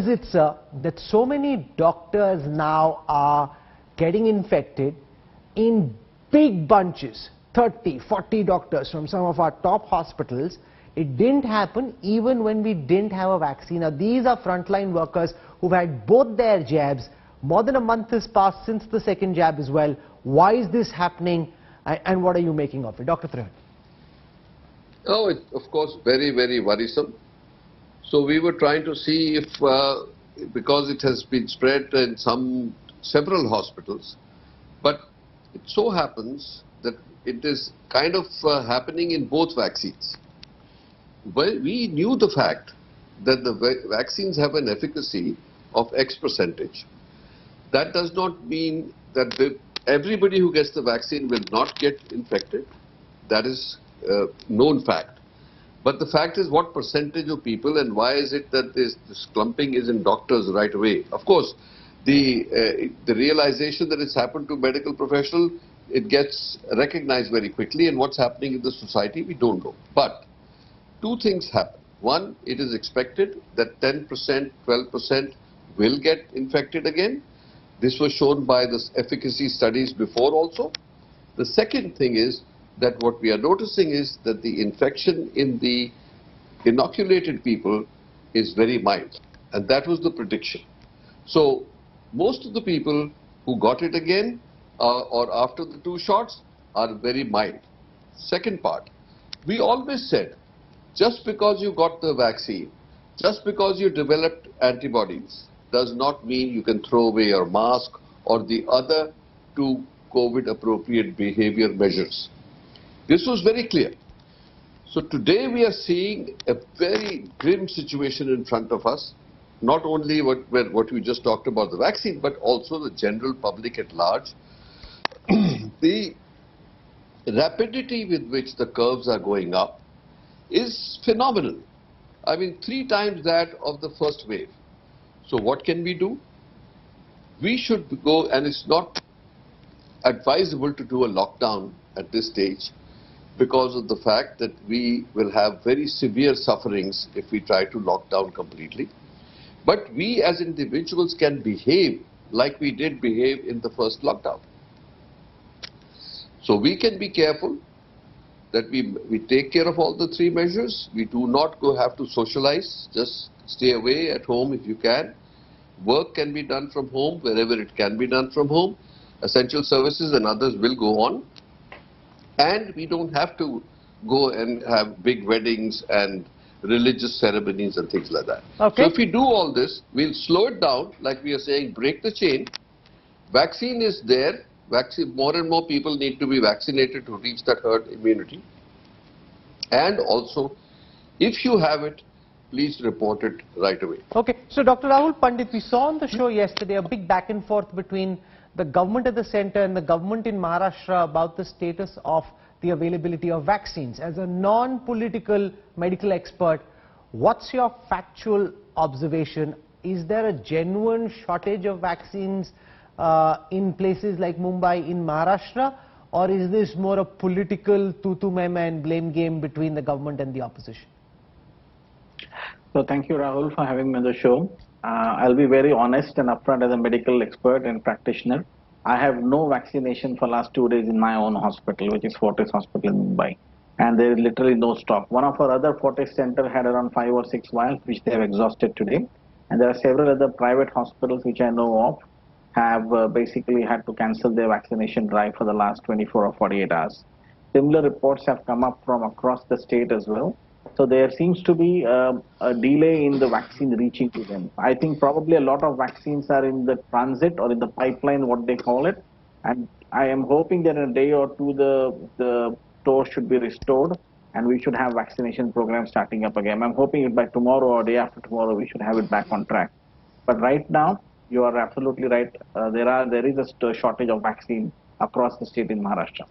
is it, sir, that so many doctors now are getting infected in big bunches, 30, 40 doctors from some of our top hospitals? It didn't happen even when we didn't have a vaccine. Now, these are frontline workers who've had both their jabs. More than a month has passed since the second jab as well. Why is this happening, and what are you making of it? Dr. Trahan. Oh, it's of course very, very worrisome. So we were trying to see if, because it has been spread in several hospitals, but it so happens that it is kind of happening in both vaccines. Well, we knew the fact that the vaccines have an efficacy of X percentage. That does not mean that everybody who gets the vaccine will not get infected. That is a known fact. But the fact is, what percentage of people, and why is it that this clumping is in doctors right away? Of course, the realization that it's happened to medical professionals, it gets recognized very quickly, and what's happening in the society, we don't know. But two things happen. One, it is expected that 10%, 12% will get infected again. This was shown by the efficacy studies before also. The second thing is that what we are noticing is that the infection in the inoculated people is very mild. And that was the prediction. So most of the people who got it again or after the 2 shots are very mild. Second part, we always said, just because you got the vaccine, just because you developed antibodies, does not mean you can throw away your mask or the other 2 COVID appropriate behavior measures. This was very clear. So today we are seeing a very grim situation in front of us, not only what we just talked about the vaccine, but also the general public at large. The rapidity with which the curves are going up is phenomenal. I mean, 3 times that of the first wave. So what can we do? We should go, and it's not advisable to do a lockdown at this stage because of the fact that we will have very severe sufferings if we try to lock down completely. But we as individuals can behave like we did behave in the first lockdown. So we can be careful that we take care of all the 3 measures. We do not have to socialize, just stay away at home if you can. Work can be done from home wherever it can be done from home. Essential services and others will go on. And we don't have to go and have big weddings and religious ceremonies and things like that. Okay. So if we do all this, we'll slow it down, like we are saying, break the chain. Vaccine is there. More and more people need to be vaccinated to reach that herd immunity. And also, if you have it, please report it right away. Okay, so Dr. Rahul Pandit, we saw on the show yesterday a big back and forth between the government at the center and the government in Maharashtra about the status of the availability of vaccines. As a non-political medical expert, what's your factual observation? Is there a genuine shortage of vaccines in places like Mumbai, in Maharashtra, or is this more a political tutu-meme and blame game between the government and the opposition? So thank you, Rahul, for having me on the show. I'll be very honest and upfront as a medical expert and practitioner. I have no vaccination for last 2 days in my own hospital, which is Fortis Hospital in Mumbai. And there is literally no stock. One of our other Fortis center had around 5 or 6 vials, which they have exhausted today. And there are several other private hospitals which I know of have basically had to cancel their vaccination drive for the last 24 or 48 hours. Similar reports have come up from across the state as well. So there seems to be a delay in the vaccine reaching to them. I think probably a lot of vaccines are in the transit or in the pipeline, what they call it. And I am hoping that in a day or two, the store should be restored and we should have vaccination program starting up again. I'm hoping by tomorrow or day after tomorrow, we should have it back on track. But right now, you are absolutely right. There is a shortage of vaccine across the state in Maharashtra.